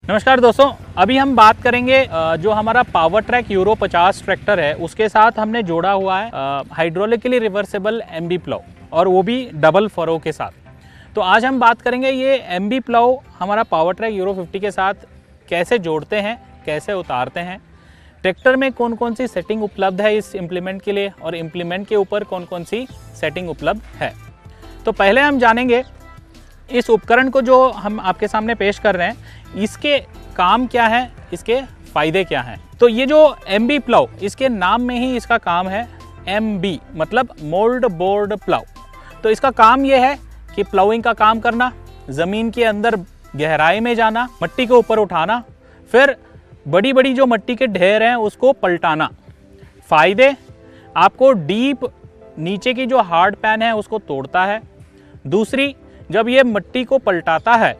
नमस्कार दोस्तों, अभी हम बात करेंगे जो हमारा पावर ट्रैक यूरो 50 ट्रैक्टर है उसके साथ हमने जोड़ा हुआ है हाइड्रोलिकली रिवर्सेबल एमबी प्लाउ, और वो भी डबल फरो के साथ। तो आज हम बात करेंगे ये एमबी प्लाउ हमारा पावर ट्रैक यूरो 50 के साथ कैसे जोड़ते हैं, कैसे उतारते हैं, ट्रैक्टर में कौन कौन सी सेटिंग उपलब्ध है इस इम्प्लीमेंट के लिए, और इम्प्लीमेंट के ऊपर कौन कौन सी सेटिंग उपलब्ध है। तो पहले हम जानेंगे इस उपकरण को जो हम आपके सामने पेश कर रहे हैं, इसके काम क्या है, इसके फायदे क्या हैं। तो ये जो एमबी प्लाउ, इसके नाम में ही इसका काम है एमबी, मतलब मोल्ड बोर्ड प्लाउ। तो इसका काम ये है कि प्लाउइंग का काम करना, ज़मीन के अंदर गहराई में जाना, मट्टी को ऊपर उठाना, फिर बड़ी बड़ी जो मट्टी के ढेर हैं उसको पलटाना। फायदे, आपको डीप नीचे की जो हार्ड पैन है उसको तोड़ता है। दूसरी, जब ये मट्टी को पलटाता है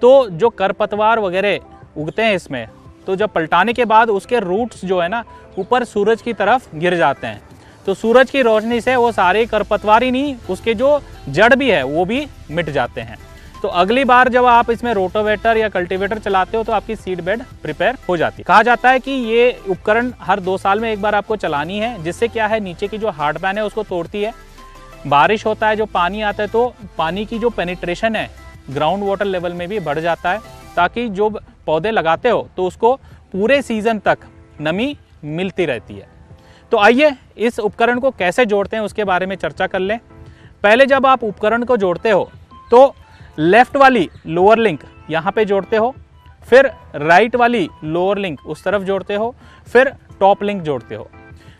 तो जो खरपतवार वगैरह उगते हैं इसमें, तो जब पलटाने के बाद उसके रूट्स जो है ना ऊपर सूरज की तरफ गिर जाते हैं, तो सूरज की रोशनी से वो सारे खरपतवार ही नहीं, उसके जो जड़ भी है वो भी मिट जाते हैं। तो अगली बार जब आप इसमें रोटोवेटर या कल्टीवेटर चलाते हो तो आपकी सीड बेड प्रिपेयर हो जाती है। कहा जाता है कि ये उपकरण हर 2 साल में एक बार आपको चलानी है, जिससे क्या है, नीचे की जो हार्ड पैन है उसको तोड़ती है। बारिश होता है, जो पानी आता है, तो पानी की जो पेनिट्रेशन है ग्राउंड वाटर लेवल में भी बढ़ जाता है, ताकि जो पौधे लगाते हो तो उसको पूरे सीजन तक नमी मिलती रहती है। तो आइए इस उपकरण को कैसे जोड़ते हैं उसके बारे में चर्चा कर लें। पहले जब आप उपकरण को जोड़ते हो तो लेफ्ट वाली लोअर लिंक यहाँ पे जोड़ते हो, फिर राइट वाली लोअर लिंक उस तरफ जोड़ते हो, फिर टॉप लिंक जोड़ते हो।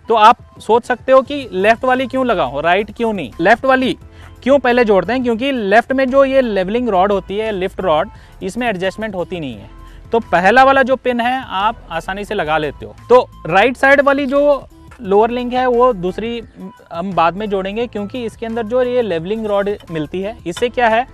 तो आप सोच सकते हो कि लेफ्ट वाली क्यों लगाओ, राइट क्यों नहीं। लेफ्ट वाली क्यों पहले जोड़ते हैं, क्योंकि लेफ्ट में जो ये लेवलिंग रॉड होती है, लिफ्ट रॉड, इसमें एडजस्टमेंट होती नहीं है। तो पहला वाला जो पिन है आप आसानी से लगा लेते हो। तो राइट साइड वाली जो लोअर लिंक है वो दूसरी हम बाद में जोड़ेंगे, क्योंकि इसके अंदर जो ये लेवलिंग रॉड मिलती है, इससे क्या है,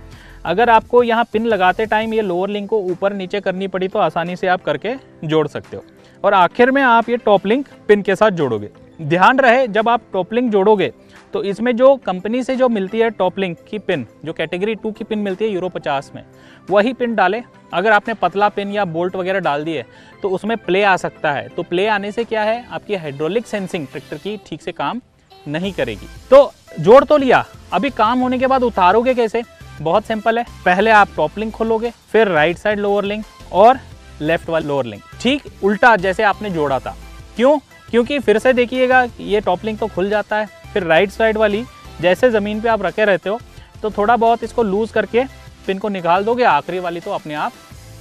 अगर आपको यहाँ पिन लगाते टाइम ये लोअर लिंक को ऊपर नीचे करनी पड़ी तो आसानी से आप करके जोड़ सकते हो। और आखिर में आप ये टॉप लिंक पिन के साथ जोड़ोगे। ध्यान रहे, जब आप टॉप लिंक जोड़ोगे तो इसमें जो कंपनी से जो मिलती है टॉप लिंक की पिन, जो कैटेगरी 2 की पिन मिलती है यूरो 50 में, वही पिन डालें। अगर आपने पतला पिन या बोल्ट वगैरह डाल दिए तो उसमें प्ले आ सकता है। तो प्ले आने से क्या है, आपकी हाइड्रोलिक सेंसिंग ट्रैक्टर की ठीक से काम नहीं करेगी। तो जोड़ तो लिया, अभी काम होने के बाद उतारोगे कैसे? बहुत सिंपल है। पहले आप टॉप लिंक खोलोगे, फिर राइट साइड लोअर लिंक और लेफ्ट वाला लोअर लिंक, ठीक उल्टा जैसे आपने जोड़ा था। क्यों? क्योंकि फिर से देखिएगा ये टॉप लिंक तो खुल जाता है, फिर राइट साइड वाली जैसे ज़मीन पे आप रखे रहते हो तो थोड़ा बहुत इसको लूज़ करके पिन को निकाल दोगे, आखिरी वाली तो अपने आप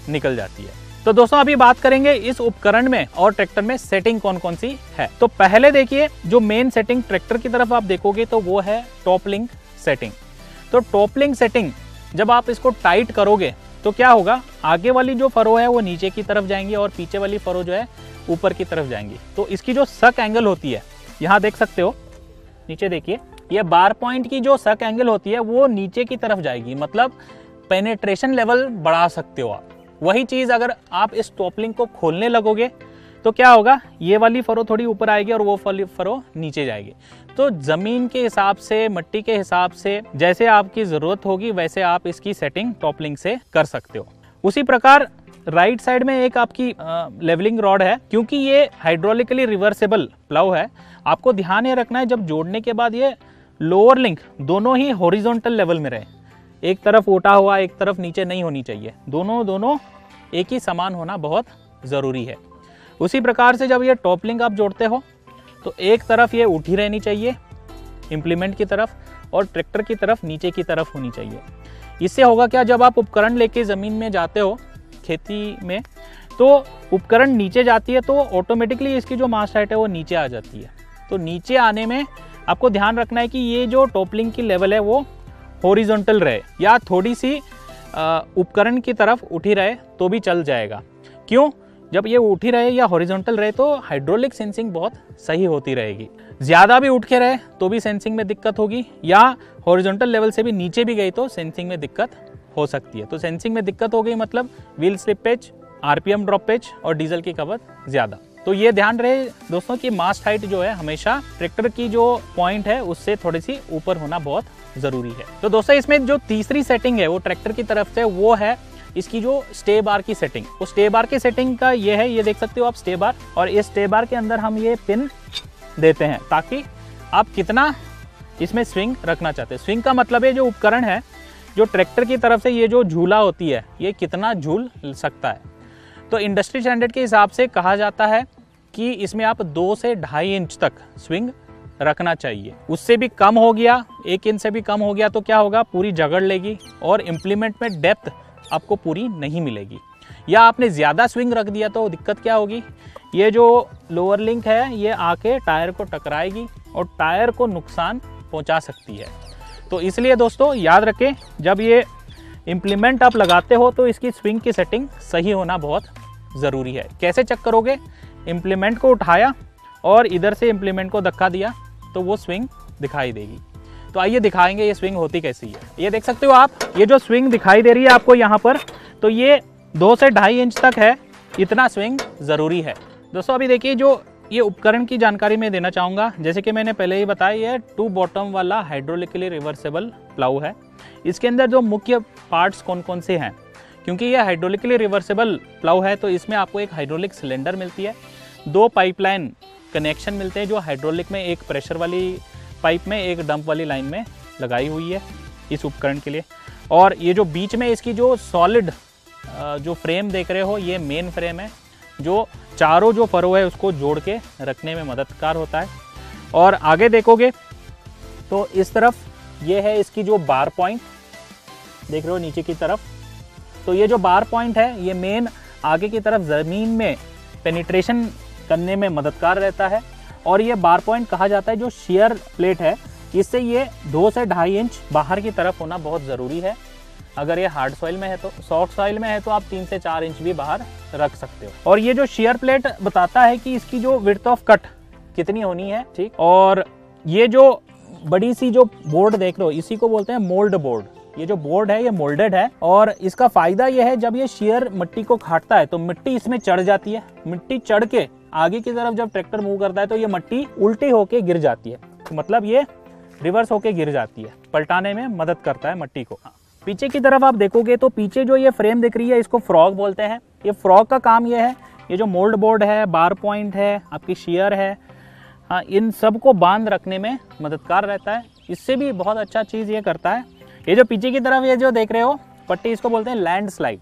निकल जाती है। तो दोस्तों अभी बात करेंगे इस उपकरण में और ट्रैक्टर में सेटिंग कौन कौन सी है। तो पहले देखिए, जो मेन सेटिंग ट्रैक्टर की तरफ आप देखोगे तो वो है टॉप लिंक सेटिंग। तो टॉप लिंक सेटिंग जब आप इसको टाइट करोगे तो क्या होगा, आगे वाली जो फरो है वो नीचे की तरफ जाएंगी और पीछे वाली फरो जो है ऊपर की तरफ जाएंगी। तो इसकी जो सक एंगल होती है, यहाँ देख सकते हो, नीचे देखिए, ये बार पॉइंट की जो सक एंगल होती है वो नीचे की तरफ जाएगी, मतलब पेनिट्रेशन लेवल बढ़ा सकते हो आप। वही चीज़ अगर आप इस टॉप लिंक को खोलने लगोगे तो क्या होगा, ये वाली फरो थोड़ी ऊपर आएगी और वो फरो नीचे जाएगी। तो ज़मीन के हिसाब से, मट्टी के हिसाब से, जैसे आपकी ज़रूरत होगी वैसे आप इसकी सेटिंग टॉप लिंक से कर सकते हो। उसी प्रकार राइट साइड में एक आपकी लेवलिंग रॉड है, क्योंकि ये हाइड्रोलिकली रिवर्सेबल प्लाउ है। आपको ध्यान ये रखना है जब जोड़ने के बाद ये लोअर लिंक दोनों ही हॉरिजॉन्टल लेवल में रहे, एक तरफ उठा हुआ एक तरफ नीचे नहीं होनी चाहिए, दोनों एक ही समान होना बहुत ज़रूरी है। उसी प्रकार से जब ये टॉप लिंक आप जोड़ते हो तो एक तरफ ये उठी रहनी चाहिए इम्प्लीमेंट की तरफ, और ट्रैक्टर की तरफ नीचे की तरफ होनी चाहिए। इससे होगा क्या, जब आप उपकरण लेके ज़मीन में जाते हो खेती में, तो उपकरण नीचे जाती है तो ऑटोमेटिकली इसकी जो मास्ट हाइट है वो नीचे आ जाती है। तो नीचे आने में आपको ध्यान रखना है कि ये जो टॉप लिंक की लेवल है वो हॉरिजॉन्टल रहे या थोड़ी सी उपकरण की तरफ उठी रहे तो भी चल जाएगा। क्यों? जब ये उठी रहे या हॉरिजॉन्टल रहे तो हाइड्रोलिक सेंसिंग बहुत सही होती रहेगी। ज़्यादा भी उठ के रहे तो भी सेंसिंग में दिक्कत होगी, या हॉरिजॉन्टल लेवल से भी नीचे भी गई तो सेंसिंग में दिक्कत हो सकती है। तो सेंसिंग में दिक्कत हो गई मतलब व्हील स्लिपेज, आरपीएम ड्रॉपेज और डीजल की खपत ज़्यादा। तो ये ध्यान रहे दोस्तों कि मास्ट हाइट जो है हमेशा ट्रैक्टर की जो पॉइंट है उससे थोड़ी सी ऊपर होना बहुत ज़रूरी है। तो दोस्तों इसमें जो तीसरी सेटिंग है वो ट्रैक्टर की तरफ से वो है इसकी जो स्टे बार की सेटिंग, उस स्टे बार की सेटिंग का ये है, ये देख सकते हो आप स्टे बार, और इस स्टे बार के अंदर हम ये पिन देते हैं ताकि आप कितना इसमें स्विंग रखना चाहते हैं। स्विंग का मतलब है जो उपकरण है, जो ट्रैक्टर की तरफ से ये जो झूला होती है, ये कितना झूल सकता है। तो इंडस्ट्री स्टैंडर्ड के हिसाब से कहा जाता है कि इसमें आप 2 से 2.5 इंच तक स्विंग रखना चाहिए। उससे भी कम हो गया, 1 इंच से भी कम हो गया तो क्या होगा, पूरी जगड़ लेगी और इम्प्लीमेंट में डेप्थ आपको पूरी नहीं मिलेगी। या आपने ज़्यादा स्विंग रख दिया तो दिक्कत क्या होगी, ये जो लोअर लिंक है ये आके टायर को टकराएगी और टायर को नुकसान पहुंचा सकती है। तो इसलिए दोस्तों याद रखें, जब ये इम्प्लीमेंट आप लगाते हो तो इसकी स्विंग की सेटिंग सही होना बहुत ज़रूरी है। कैसे चेक करोगे, इम्प्लीमेंट को उठाया और इधर से इम्प्लीमेंट को धक्का दिया तो वो स्विंग दिखाई देगी। तो आइए दिखाएंगे ये स्विंग होती कैसी है। ये देख सकते हो आप, ये जो स्विंग दिखाई दे रही है आपको यहाँ पर, तो ये 2 से 2.5 इंच तक है, इतना स्विंग ज़रूरी है। दोस्तों अभी देखिए, जो ये उपकरण की जानकारी मैं देना चाहूँगा, जैसे कि मैंने पहले ही बताया, ये 2 बॉटम वाला हाइड्रोलिकली रिवर्सेबल प्लाऊ है। इसके अंदर जो मुख्य पार्ट्स कौन कौन से हैं, क्योंकि ये हाइड्रोलिकली रिवर्सेबल प्लाऊ है तो इसमें आपको एक हाइड्रोलिक सिलेंडर मिलती है, 2 पाइपलाइन कनेक्शन मिलते हैं, जो हाइड्रोलिक में एक प्रेशर वाली पाइप में, एक डंप वाली लाइन में लगाई हुई है इस उपकरण के लिए। और ये जो बीच में इसकी जो सॉलिड जो फ्रेम देख रहे हो, ये मेन फ्रेम है जो चारों जो फरो है उसको जोड़ के रखने में मददगार होता है। और आगे देखोगे तो इस तरफ ये है इसकी जो बार पॉइंट देख रहे हो नीचे की तरफ, तो ये जो बार पॉइंट है ये मेन आगे की तरफ ज़मीन में पेनिट्रेशन करने में मददगार रहता है। और ये बार पॉइंट कहा जाता है जो शेयर प्लेट है, इससे ये 2 से 2.5 इंच बाहर की तरफ होना बहुत ज़रूरी है। अगर ये हार्ड सॉइल में है तो, सॉफ्ट सॉइल में है तो आप 3 से 4 इंच भी बाहर रख सकते हो। और ये जो शेयर प्लेट बताता है कि इसकी जो विड्थ ऑफ कट कितनी होनी है, ठीक। और ये जो बड़ी सी जो बोर्ड देख रहे हो, इसी को बोलते हैं मोल्ड बोर्ड। ये जो बोर्ड है ये मोल्डेड है, और इसका फायदा ये है जब ये शेयर मिट्टी को काटता है तो मिट्टी इसमें चढ़ जाती है। मिट्टी चढ़ के आगे की तरफ जब ट्रैक्टर मूव करता है तो ये मिट्टी उल्टी होके गिर जाती है, तो मतलब ये रिवर्स होके गिर जाती है, पलटाने में मदद करता है मिट्टी को। पीछे की तरफ आप देखोगे तो पीछे जो ये फ्रेम दिख रही है इसको फ्रॉग बोलते हैं। ये फ्रॉग का काम ये है, ये जो मोल्ड बोर्ड है, बार पॉइंट है, आपकी शेयर है, हाँ, इन सब को बांध रखने में मददगार रहता है। इससे भी बहुत अच्छा चीज़ ये करता है, ये जो पीछे की तरफ ये जो देख रहे हो पट्टी, इसको बोलते हैं लैंड स्लाइड।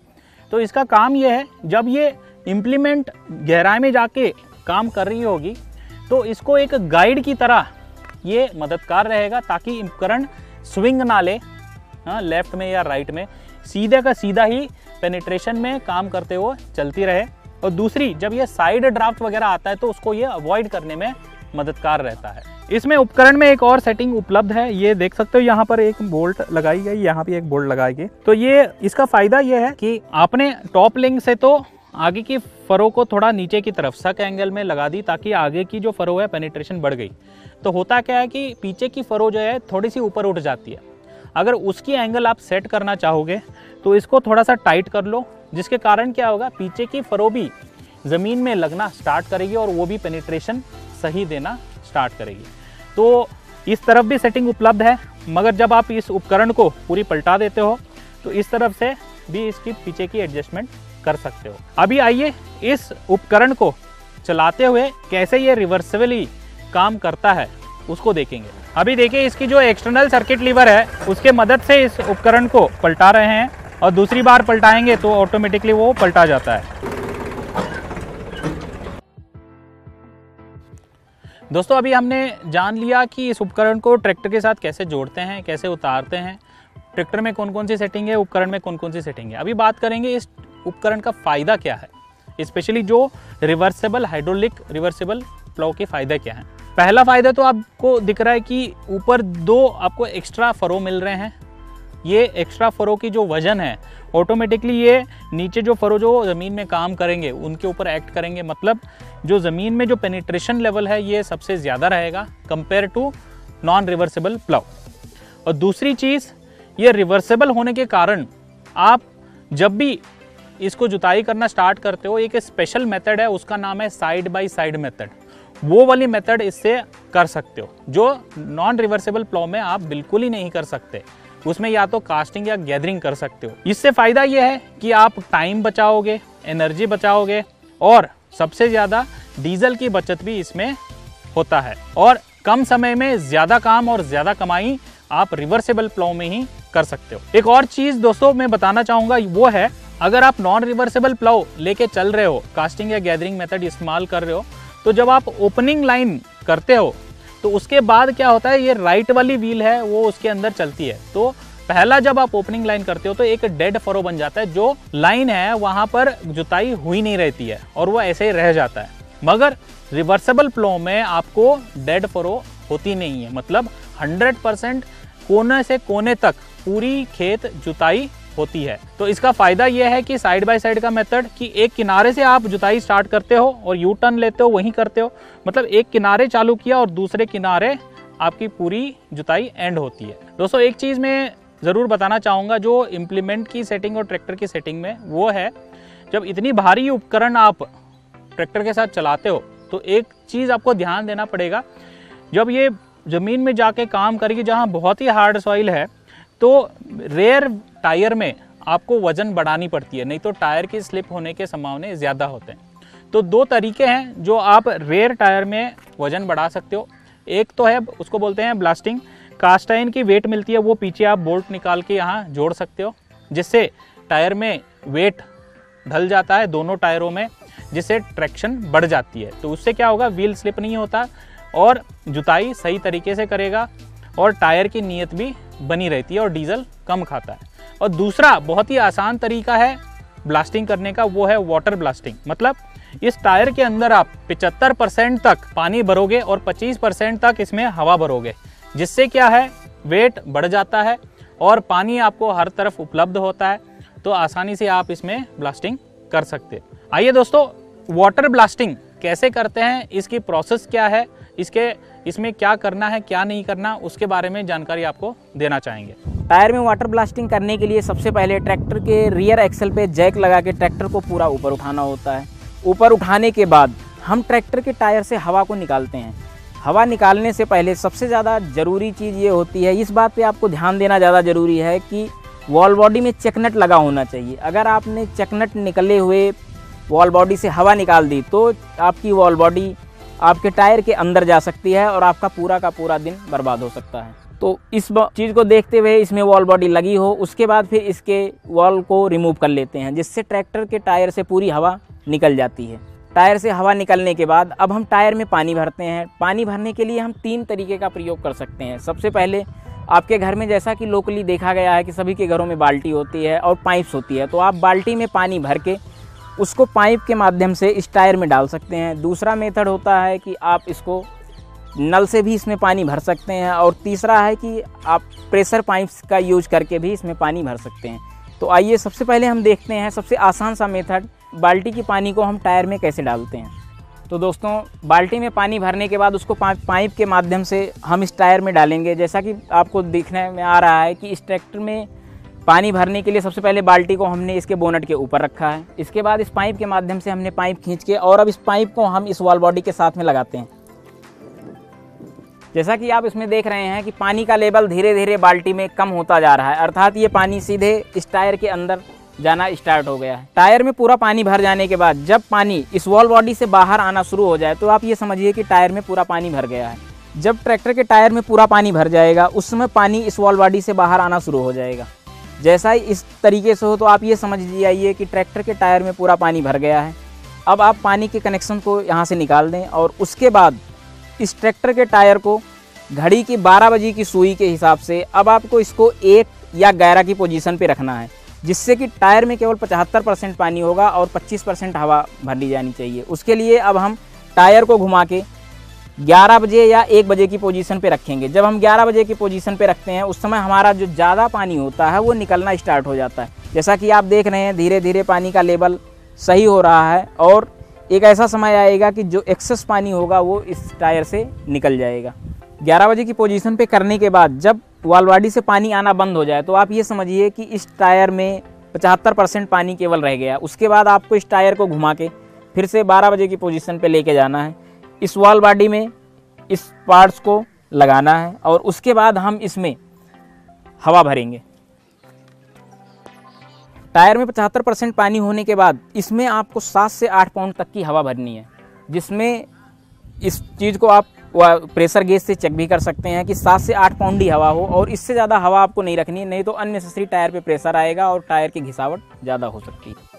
तो इसका काम ये है, जब ये इम्प्लीमेंट गहराई में जाके काम कर रही होगी तो इसको एक गाइड की तरह ये मददगार रहेगा ताकि उपकरण स्विंग ना ले, हाँ, लेफ्ट में या राइट में, सीधे का सीधा ही पेनिट्रेशन में काम करते हुए चलती रहे। और दूसरी, जब ये साइड ड्राफ्ट वगैरह आता है तो उसको ये अवॉइड करने में मददगार रहता है। इसमें उपकरण में एक और सेटिंग उपलब्ध है, ये देख सकते हो, यहाँ पर एक बोल्ट लगाई गई, यहाँ पे एक बोल्ट लगाई गई। तो ये इसका फायदा ये है कि आपने टॉप लिंक से तो आगे की फरो को थोड़ा नीचे की तरफ सक एंगल में लगा दी ताकि आगे की जो फरो है पेनिट्रेशन बढ़ गई। तो होता क्या है कि पीछे की फरो जो है थोड़ी सी ऊपर उठ जाती है। अगर उसकी एंगल आप सेट करना चाहोगे तो इसको थोड़ा सा टाइट कर लो, जिसके कारण क्या होगा, पीछे की फरो भी ज़मीन में लगना स्टार्ट करेगी और वो भी पेनिट्रेशन सही देना स्टार्ट करेगी। तो इस तरफ भी सेटिंग उपलब्ध है, मगर जब आप इस उपकरण को पूरी पलटा देते हो तो इस तरफ से भी इसकी पीछे की एडजस्टमेंट कर सकते हो। अभी आइए इस उपकरण को चलाते हुए कैसे ये रिवर्सिबली काम करता है उसको देखेंगे। अभी देखिए, इसकी जो एक्सटर्नल सर्किट लीवर है उसके मदद से इस उपकरण को पलटा रहे हैं और दूसरी बार पलटाएंगे तो ऑटोमेटिकली वो पलटा जाता है। दोस्तों अभी हमने जान लिया कि इस उपकरण को ट्रैक्टर के साथ कैसे जोड़ते हैं, कैसे उतारते हैं, ट्रैक्टर में कौन कौन सी सेटिंग है, उपकरण में कौन कौन सी सेटिंग है। अभी बात करेंगे इस उपकरण का फ़ायदा क्या है, स्पेशली जो रिवर्सेबल हाइड्रोलिक रिवर्सेबल प्लाऊ के फ़ायदे क्या हैं। पहला फ़ायदा तो आपको दिख रहा है कि ऊपर 2 आपको एक्स्ट्रा फरो मिल रहे हैं। ये एक्स्ट्रा फरो की जो वजन है ऑटोमेटिकली ये नीचे जो फरो जो ज़मीन में काम करेंगे उनके ऊपर एक्ट करेंगे, मतलब जो ज़मीन में जो पेनिट्रेशन लेवल है ये सबसे ज़्यादा रहेगा compare to non reversible plough. और दूसरी चीज़, ये रिवर्सेबल होने के कारण आप जब भी इसको जुताई करना स्टार्ट करते हो, एक स्पेशल मेथड है, उसका नाम है साइड बाय साइड मेथड। वो वाली मेथड इससे कर सकते हो जो नॉन रिवर्सेबल प्लाऊ में आप बिल्कुल ही नहीं कर सकते। उसमें या तो कास्टिंग या गैदरिंग कर सकते हो। इससे फ़ायदा ये है कि आप टाइम बचाओगे, एनर्जी बचाओगे और सबसे ज़्यादा डीजल की बचत भी इसमें होता है और कम समय में ज़्यादा काम और ज़्यादा कमाई आप रिवर्सेबल प्लाउ में ही कर सकते हो। एक और चीज़ दोस्तों मैं बताना चाहूँगा वो है, अगर आप नॉन रिवर्सेबल प्लाउ लेके चल रहे हो, कास्टिंग या गैदरिंग मेथड इस्तेमाल कर रहे हो, तो जब आप ओपनिंग लाइन करते हो तो उसके बाद क्या होता है, ये राइट वाली व्हील है वो उसके अंदर चलती है। तो पहला जब आप ओपनिंग लाइन करते हो तो एक डेड फरो बन जाता है, जो लाइन है वहाँ पर जुताई हुई नहीं रहती है और वो ऐसे ही रह जाता है। मगर रिवर्सेबल प्लाउ में आपको डेड फरो होती नहीं है, मतलब 100% कोने से कोने तक पूरी खेत जुताई होती है। तो इसका फ़ायदा यह है कि साइड बाय साइड का मेथड, कि एक किनारे से आप जुताई स्टार्ट करते हो और यू टर्न लेते हो वहीं करते हो, मतलब एक किनारे चालू किया और दूसरे किनारे आपकी पूरी जुताई एंड होती है। दोस्तों एक चीज़ मैं ज़रूर बताना चाहूँगा जो इम्प्लीमेंट की सेटिंग और ट्रैक्टर की सेटिंग में, वो है जब इतनी भारी उपकरण आप ट्रैक्टर के साथ चलाते हो तो एक चीज़ आपको ध्यान देना पड़ेगा, जब ये ज़मीन में जाके काम करेगी जहाँ बहुत ही हार्ड सॉइल है तो रेयर टायर में आपको वज़न बढ़ानी पड़ती है, नहीं तो टायर की स्लिप होने के संभावना ज़्यादा होते हैं। तो दो तरीके हैं जो आप रेयर टायर में वज़न बढ़ा सकते हो। एक तो है, उसको बोलते हैं ब्लास्टिंग। कास्ट आयरन की वेट मिलती है, वो पीछे आप बोल्ट निकाल के यहाँ जोड़ सकते हो, जिससे टायर में वेट ढल जाता है दोनों टायरों में, जिससे ट्रैक्शन बढ़ जाती है। तो उससे क्या होगा, व्हील स्लिप नहीं होता और जुताई सही तरीके से करेगा और टायर की नीयत भी बनी रहती है और डीजल कम खाता है। और दूसरा बहुत ही आसान तरीका है ब्लास्टिंग करने का, वो है वाटर ब्लास्टिंग। मतलब इस टायर के अंदर आप 75% तक पानी भरोगे और 25% तक इसमें हवा भरोगे, जिससे क्या है, वेट बढ़ जाता है और पानी आपको हर तरफ उपलब्ध होता है, तो आसानी से आप इसमें ब्लास्टिंग कर सकते हैं। आइए दोस्तों, वाटर ब्लास्टिंग कैसे करते हैं, इसकी प्रोसेस क्या है, इसमें क्या करना है क्या नहीं करना, उसके बारे में जानकारी आपको देना चाहेंगे। टायर में वाटर ब्लास्टिंग करने के लिए सबसे पहले ट्रैक्टर के रियर एक्सल पे जैक लगा के ट्रैक्टर को पूरा ऊपर उठाना होता है। ऊपर उठाने के बाद हम ट्रैक्टर के टायर से हवा को निकालते हैं। हवा निकालने से पहले सबसे ज़्यादा ज़रूरी चीज़ ये होती है, इस बात पे आपको ध्यान देना ज़्यादा ज़रूरी है कि वॉल बॉडी में चेकनट लगा होना चाहिए। अगर आपने चेकनट निकले हुए वॉल बॉडी से हवा निकाल दी तो आपकी वॉल बॉडी आपके टायर के अंदर जा सकती है और आपका पूरा का पूरा दिन बर्बाद हो सकता है। तो इस चीज़ को देखते हुए इसमें वॉल बॉडी लगी हो, उसके बाद फिर इसके वॉल को रिमूव कर लेते हैं, जिससे ट्रैक्टर के टायर से पूरी हवा निकल जाती है। टायर से हवा निकलने के बाद अब हम टायर में पानी भरते हैं। पानी भरने के लिए हम 3 तरीके का प्रयोग कर सकते हैं। सबसे पहले आपके घर में, जैसा कि लोकली देखा गया है कि सभी के घरों में बाल्टी होती है और पाइप्स होती है, तो आप बाल्टी में पानी भर के उसको पाइप के माध्यम से इस टायर में डाल सकते हैं। दूसरा मेथड होता है कि आप इसको नल से भी इसमें पानी भर सकते हैं और तीसरा है कि आप प्रेशर पाइप्स का यूज करके भी इसमें पानी भर सकते हैं। तो आइए सबसे पहले हम देखते हैं सबसे आसान सा मेथड, बाल्टी की पानी को हम टायर में कैसे डालते हैं। तो दोस्तों, बाल्टी में पानी भरने के बाद उसको पाइप के माध्यम से हम इस टायर में डालेंगे। जैसा कि आपको दिखने में आ रहा है कि इस ट्रैक्टर में पानी भरने के लिए सबसे पहले बाल्टी को हमने इसके बोनट के ऊपर रखा है। इसके बाद इस पाइप के माध्यम से हमने पाइप खींच के और अब इस पाइप को हम इस वॉल बॉडी के साथ में लगाते हैं। जैसा कि आप इसमें देख रहे हैं कि पानी का लेवल धीरे धीरे बाल्टी में कम होता जा रहा है, अर्थात ये पानी सीधे इस टायर के अंदर जाना स्टार्ट हो गया है। टायर में पूरा पानी भर जाने के बाद जब पानी इस वॉल बॉडी से बाहर आना शुरू हो जाए तो आप ये समझिए कि टायर में पूरा पानी भर गया है। जब ट्रैक्टर के टायर में पूरा पानी भर जाएगा उस समय पानी इस वॉल बॉडी से बाहर आना शुरू हो जाएगा। जैसा ही इस तरीके से हो तो आप ये समझ जाइए कि ट्रैक्टर के टायर में पूरा पानी भर गया है। अब आप पानी के कनेक्शन को यहाँ से निकाल दें और उसके बाद इस ट्रैक्टर के टायर को घड़ी की 12 बजे की सुई के हिसाब से अब आपको इसको 1 या 11 की पोजीशन पे रखना है, जिससे कि टायर में केवल 75% पानी होगा और 25% हवा भर ली जानी चाहिए। उसके लिए अब हम टायर को घुमा के 11 बजे या 1 बजे की पोजीशन पे रखेंगे। जब हम 11 बजे की पोजीशन पे रखते हैं उस समय हमारा जो ज़्यादा पानी होता है वो निकलना स्टार्ट हो जाता है। जैसा कि आप देख रहे हैं धीरे धीरे पानी का लेवल सही हो रहा है और एक ऐसा समय आएगा कि जो एक्सेस पानी होगा वो इस टायर से निकल जाएगा। 11 बजे की पोजीशन पे करने के बाद जब वॉल बॉडी से पानी आना बंद हो जाए तो आप ये समझिए कि इस टायर में 75% पानी केवल रह गया। उसके बाद आपको इस टायर को घुमा के फिर से 12 बजे की पोजीशन पे लेके जाना है, इस वॉल बॉडी में इस पार्ट्स को लगाना है और उसके बाद हम इसमें हवा भरेंगे। टायर में 75% पानी होने के बाद इसमें आपको 7 से 8 पाउंड तक की हवा भरनी है, जिसमें इस चीज़ को आप प्रेशर गेज से चेक भी कर सकते हैं कि 7 से 8 पाउंड ही हवा हो, और इससे ज़्यादा हवा आपको नहीं रखनी है, नहीं तो अननेसेसरी टायर पे प्रेशर आएगा और टायर की घिसावट ज़्यादा हो सकती है।